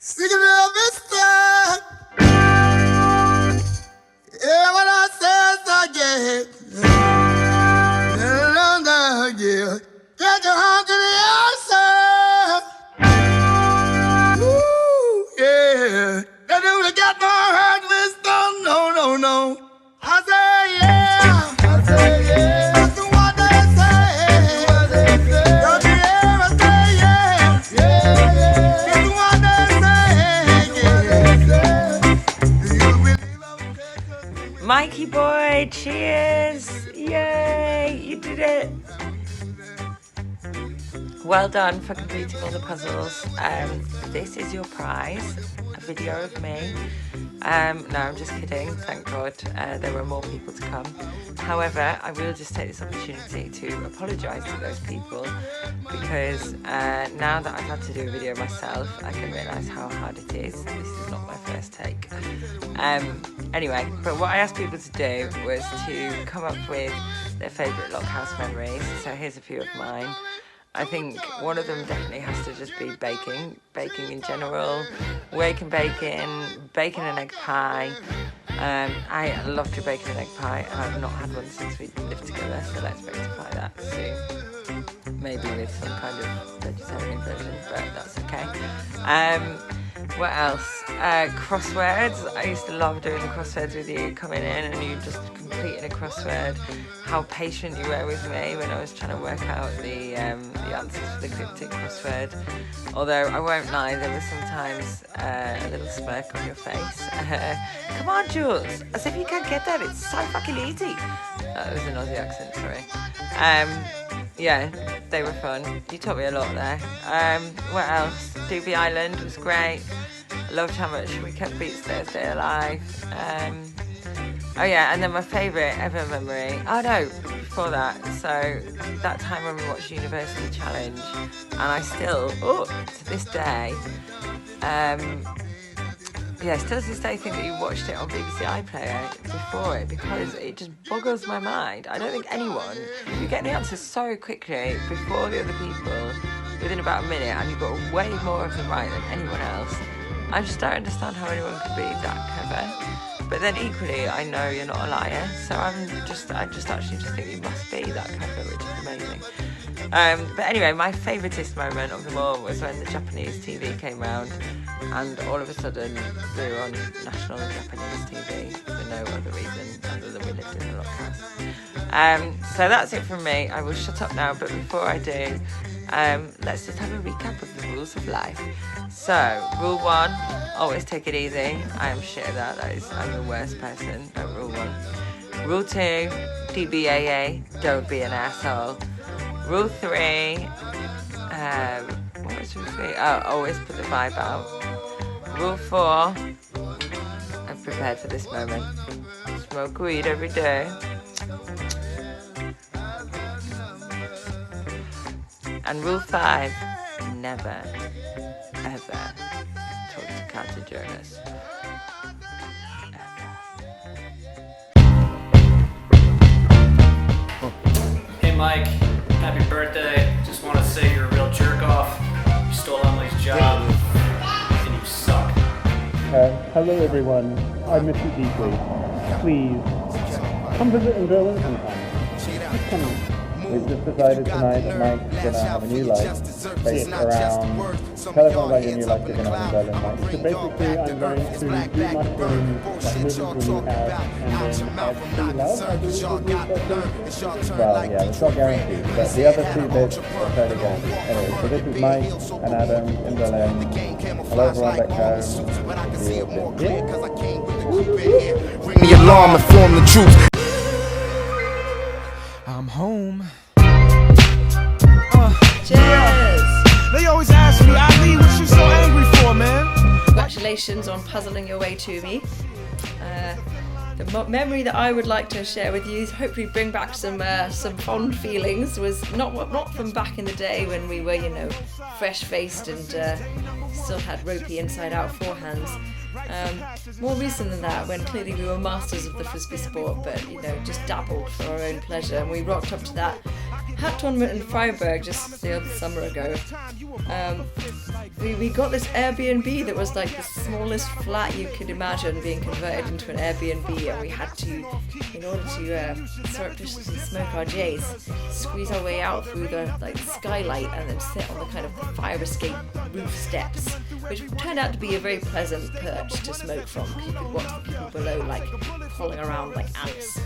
Speaking of mister, yeah, what I said again. Yeah, get your heart to the answer. Ooh, yeah. They do got no hurt, mister. No, no, no. I say yeah. I say yeah. That's what they say. What they say. Don't you ever say yeah. Yeah, yeah. That's what they say. Yeah. Do you believe I will? Mikey boy, cheers! Yay, you did it! Well done for completing all the puzzles. This is your prize, a video of me. No, I'm just kidding, thank God. There were more people to come. However, I will just take this opportunity to apologise to those people because now that I've had to do a video myself, I can realise how hard it is. This is not my first take. Anyway, but what I asked people to do was to come up with their favourite Lockhouse memories. So here's a few of mine. I think one of them definitely has to just be baking in general, wake and bacon and egg pie. I love your bacon and egg pie, and I've not had one since we lived together, so let's rectify that soon. Maybe with some kind of vegetarian version, but that's okay. What else? Crosswords. I used to love doing the crosswords with you, coming in and you just completing a crossword. How patient you were with me when I was trying to work out the answers for the cryptic crossword. Although I won't lie, there was sometimes a little smirk on your face. Come on, Jules, as if you can't get that. It's so fucking easy. That was an Aussie accent, sorry. Yeah, they were fun. You taught me a lot there. What else? Doobie Island was great. I loved how much we kept Beats Thursday alive. Oh yeah, and then my favourite ever memory. Oh no, before that. So that time when we watched University Challenge, and I still, to this day, still to this day think that you watched it on BBC iPlayer before it because it just boggles my mind. I don't think anyone, you get the answers so quickly before the other people within about a minute and you've got way more of them right than anyone else. I just don't understand how anyone could be that clever. But then equally, I know you're not a liar, so I just actually just think you must be that clever, which is amazing. But anyway, my favouriteest moment of them all was when the Japanese TV came round and all of a sudden we were on national Japanese TV for no other reason other than we lived in a lockhouse. So that's it from me. I will shut up now, but before I do, let's just have a recap of the rules of life. So, rule 1, always take it easy. I am shit at that. I'm the worst person at rule 1. Rule 2, DBAA, don't be an asshole. Rule 3, what was rule 3? Oh, always put the vibe out. Rule 4, I'm prepared for this moment. Smoke weed every day. And rule 5, never, ever talk to cancer journalists. Hey Mike, happy birthday. Just want to say you're a real jerk off. You stole Emily's job and you suck. Hello everyone, I miss you deeply. Please, come visit in Berlin sometime. Just come. We've just decided tonight that Mike's going to have a new life based around, tell everyone about your new life you're going to have in Berlin, Mike. So basically I'm going to do mushrooms, like move into a new house, and then have free love, I believe is the expression. Well, yeah, it's not guaranteed, but the other 2 bits are fairly guaranteed. Anyway, so this is Mike and Adam in Berlin. Hello everyone back home. See you soon. Ring the alarm and form the troops. I'm home. Cheers! They always ask me, Ali, what you so angry for, man? Congratulations on puzzling your way to me. The memory that I would like to share with you, hopefully bring back some fond feelings, was not from back in the day when we were, fresh-faced and still had ropey inside-out forehands. More recent than that, when clearly we were masters of the frisbee sport, but just dabbled for our own pleasure, and we rocked up to that hat tournament in Freiburg just the other summer ago. We got this Airbnb that was like the smallest flat you could imagine being converted into an Airbnb, and we had to, in order to surreptitiously smoke our J's, squeeze our way out through the like skylight and then sit on the kind of fire escape roof steps, which turned out to be a very pleasant perch to smoke from because you could watch the people below like crawling around like ants.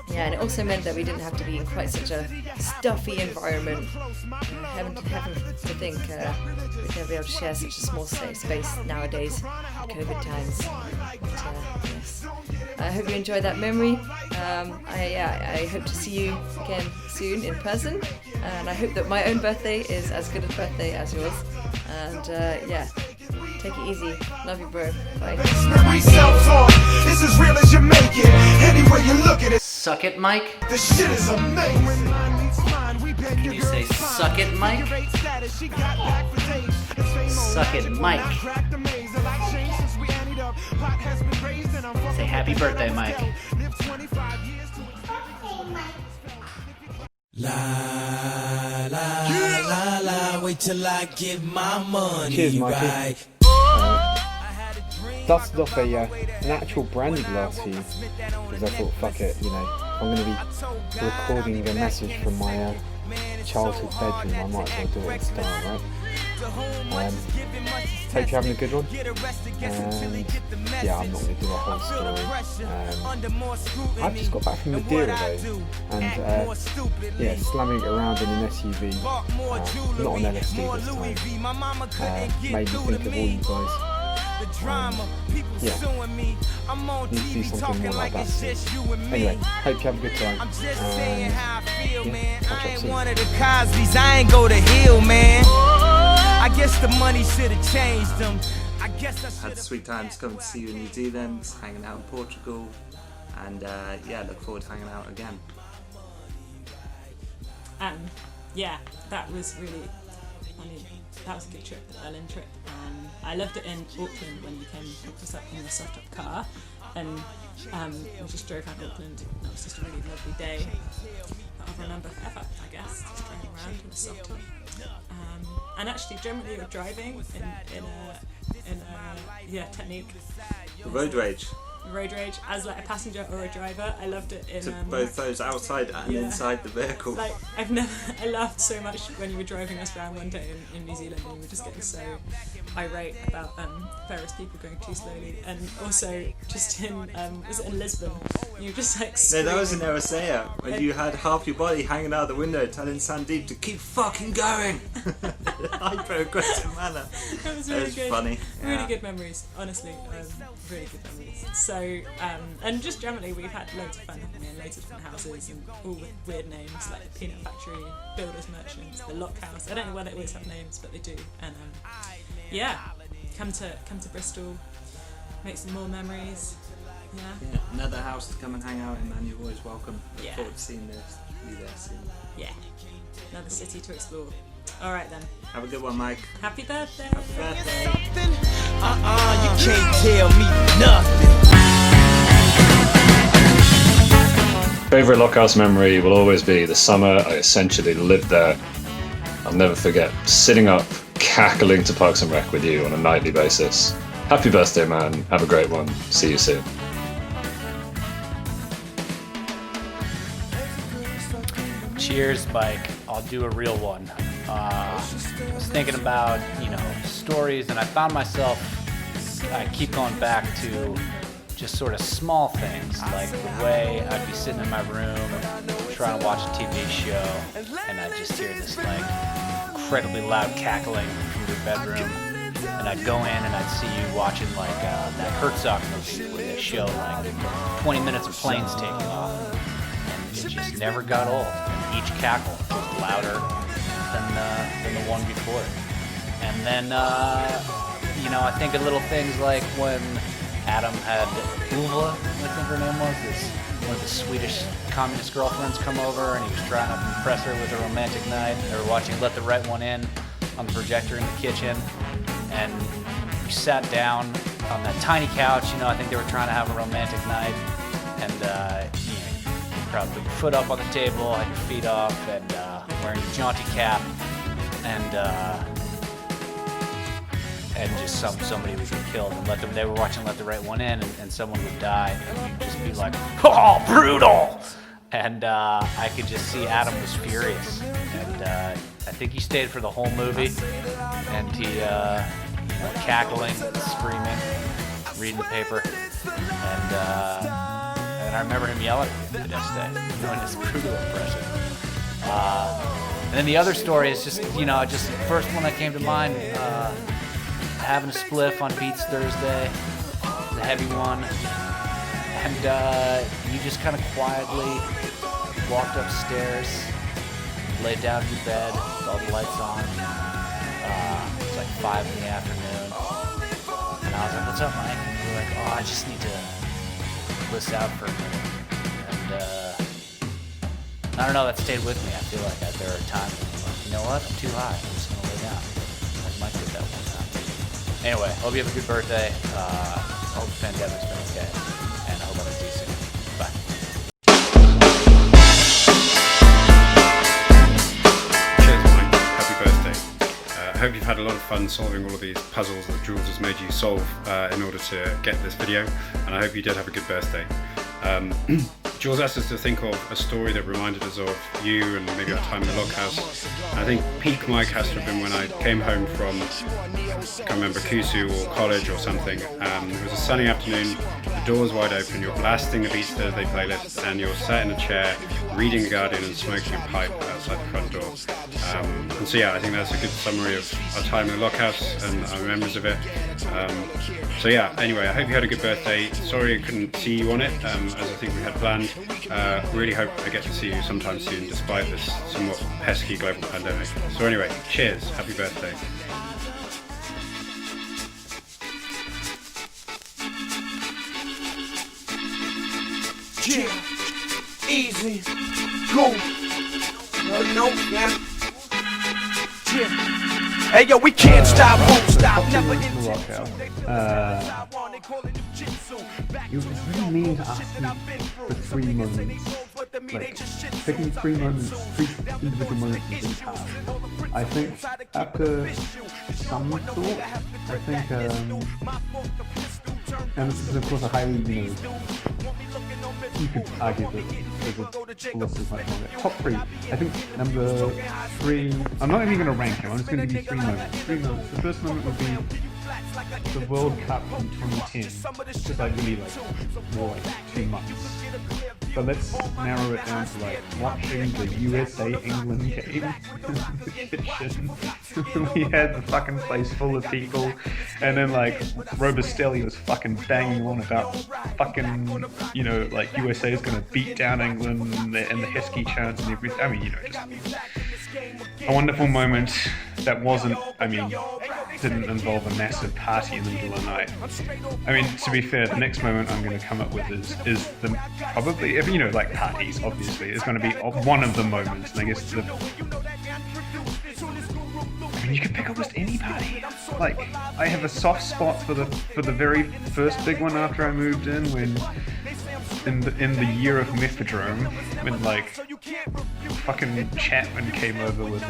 Yeah, and it also meant that we didn't have to be in quite such a stuffy environment. Heaven to think we'd never be able to share such a small safe space nowadays in COVID times. But, yes. I hope you enjoyed that memory. I hope to see you again soon in person, and I hope that my own birthday is as good a birthday as yours. And yeah, take it easy. Love you, bro. Bye. It's as real as you make it. Anyway you look at it. Suck it, Mike. The shit is amazing. Can you say suck it, Mike? Suck it, Mike. Say happy birthday, Mike. La la la la, wait till I get my money. Cheers, Mikey. Right. Dusted off an actual brandy glass for you because I thought, fuck it, you know, I'm going to be recording a message from my childhood bedroom, I might as well do it in style, right? Hope you're having a good one, and yeah, I'm not going to do a whole story. I've just got back from Madeira though, and yeah, slamming it around in an SUV, not on LSD this time, made me think of all you guys. Yeah, need to do something more like that soon. Anyway, hope you have a good time, and yeah, catch up soon. One of the Cosby's, I ain't go to Hill, man. I guess the money should have changed them. I guess I Had sweet times coming to see you in New Zealand, hanging out in Portugal, and yeah, look forward to hanging out again. Yeah, that was really, I mean, that was a good trip, the Berlin trip, and I loved it in Auckland when you came and picked us up in your soft top car, and we just drove around Auckland. It was just a really lovely day that I'll remember forever, I guess, just driving around in a soft top. And actually, generally, you're driving in a technique. Road rage. Road rage as like a passenger or a driver. I loved it in both those outside and inside the vehicle. Like I laughed so much when you were driving us around one day in New Zealand, and we were just getting so irate about various people going too slowly, and also just in was it in Lisbon? You were just like screaming. No, that was in Eritrea when you had half your body hanging out the window, telling Sandeep to keep fucking going. Hyper-aggressive manner. It was really good. Funny. Really Yeah. good memories, honestly. Really good memories. So, and just generally, we've had loads of fun having in loads of different houses, and all with weird names like the Peanut Factory, Builders Merchants, the Lock House. I don't know why they always have names, but they do. And yeah, come to Bristol, make some more memories. Yeah. Another house to come and hang out in, man. You're always welcome. Look Yeah. forward to seeing you there soon. Yeah. Another city to explore. All right then. Have a good one, Mike. Happy birthday. Happy birthday. you can't tell me nothing. Favourite Lockhouse memory will always be the summer I essentially lived there. I'll never forget sitting up, cackling to Parks and Rec with you on a nightly basis. Happy birthday, man. Have a great one. See you soon. Cheers, Mike. I'll do a real one. I was thinking about, stories, and I found myself, I keep going back to just sort of small things, like the way I'd be sitting in my room trying to watch a TV show, and I'd just hear this like incredibly loud cackling from your bedroom, and I'd go in and I'd see you watching like that Herzog movie where they show like 20 minutes of planes taking off, and it just never got old, and each cackle was louder than the one before. And then, I think of little things like when Adam had Uva, I think her name was, one of the Swedish communist girlfriends come over, and he was trying to impress her with a romantic night. They were watching Let the Right One In on the projector in the kitchen, and we sat down on that tiny couch. I think they were trying to have a romantic night, and crowd. Put your foot up on the table, had your feet up, and wearing your jaunty cap, and just somebody would get killed, and they were watching Let the Right One In, and someone would die, and you'd just be like, oh, brutal! And I could just see Adam was furious, and I think he stayed for the whole movie, and he, cackling, screaming, reading the paper, and I remember him yelling at me the next day, doing his brutal impression. And then the other story is just the first one that came to mind, having a spliff on Beats Thursday, the heavy one, and you just kind of quietly walked upstairs, laid down in your bed with all the lights on. It's like 5 in the afternoon, and I was like, "What's up, Mike?" And you were like, "Oh, I just need to bliss out for a minute." And I don't know, that stayed with me. I feel like there are times when I'm like, you know what? I'm too high. I'm just gonna lay down. Like Mike did that one time. Anyway, hope you have a good birthday. Hope the pandemic's been okay, and I hope I see you soon. Bye. Cheers, Mike. Happy birthday. I hope you've had a lot of fun solving all of these puzzles that Jules has made you solve in order to get this video, and I hope you did have a good birthday. Jules asked us to think of a story that reminded us of you and maybe our time in the Lockhouse. I think peak Mike has to have been when I came home from, I can't remember, Kusu or college or something. It was a sunny afternoon, the door's wide open, you're blasting the Beats Thursday playlist, and you're sat in a chair reading The Guardian and smoking a pipe outside the front door. And so yeah, I think that's a good summary of our time in the Lockhouse and our memories of it. So yeah, anyway, I hope you had a good birthday. Sorry I couldn't see you on it, as I think we had planned. Really hope I get to see you sometime soon, despite this somewhat pesky global pandemic. So anyway, cheers, happy birthday. Yeah, easy, go. No, yeah. Hey yo, we can't stop, won't stop, never It was really mean to ask me for 3 moments. Like, picking 3 moments, 3 individual moments is really hard. I think after some thought, I think, and this is of course a highly, you could argue that there's a list is much longer. Top 3. I think number 3, I'm not even going to rank them, I'm just going to give you 3 moments. 3 moments. The first moment would be the World Cup in 2010, because I really wore 2 months. But let's narrow it down to watching the USA-England game in the kitchen. We had the fucking place full of people, and then Robustelli was fucking banging on about fucking, USA is gonna beat down England and the Heskey chants and everything. I mean, just a wonderful moment that wasn't, didn't involve a massive party in the middle of the night. I mean, to be fair, the next moment I'm going to come up with is the probably, if parties, obviously, is going to be one of the moments, and I guess you could pick almost any party. I have a soft spot for the very first big one after I moved in, when in the year of Methadrome, when fucking Chapman came over with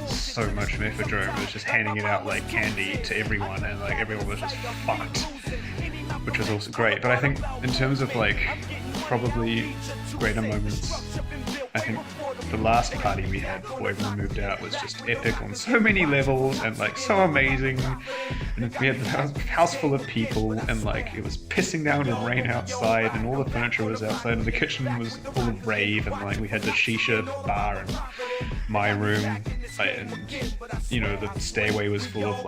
so much Methadrome, it was just handing it out like candy to everyone, and everyone was just fucked, which was also great. But I think in terms of probably greater moments, I think the last party we had before everyone moved out was just epic on so many levels, and so amazing. And we had the house full of people, and it was pissing down with rain outside, and all the furniture was outside, and the kitchen was full of rave, and we had the shisha bar in my room, and the stairway was full of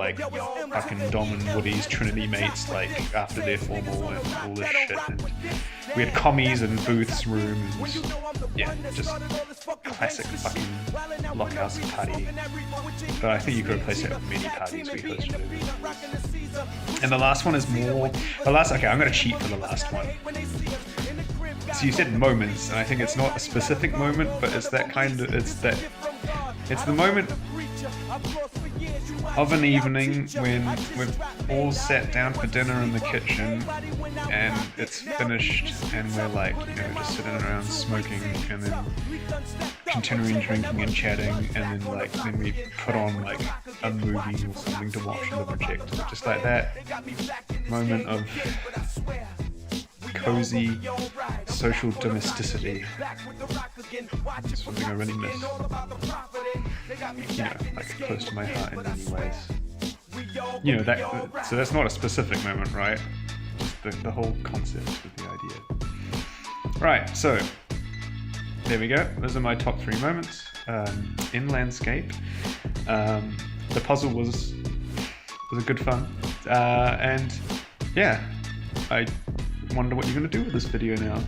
fucking Dom and Woody's Trinity mates after their formal and all this shit, and we had commies in Booth's room, and yeah, just classic fucking Lockhouse party. But I think you could replace it with many parties we hosted. And the last one is okay, I'm gonna cheat for the last one. So you said moments, and I think it's not a specific moment, but it's the moment of an evening when we've all sat down for dinner in the kitchen and it's finished and we're like, you know, just sitting around smoking and then continuing drinking and chatting, and then we put on like a movie or something to watch on the projector. Just like that moment of cozy social domesticity. It's something I really miss. You know, like close to my heart in many ways. You know, so that's not a specific moment, right? Just the whole concept of the idea. Right, so there we go. Those are my top 3 moments in landscape. The puzzle was a good fun, and yeah, I wonder what you're going to do with this video now.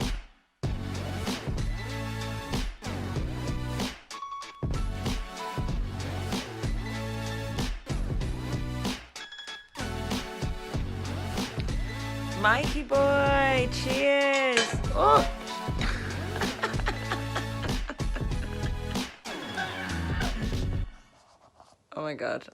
Mikey boy, cheers! Oh. Oh my god.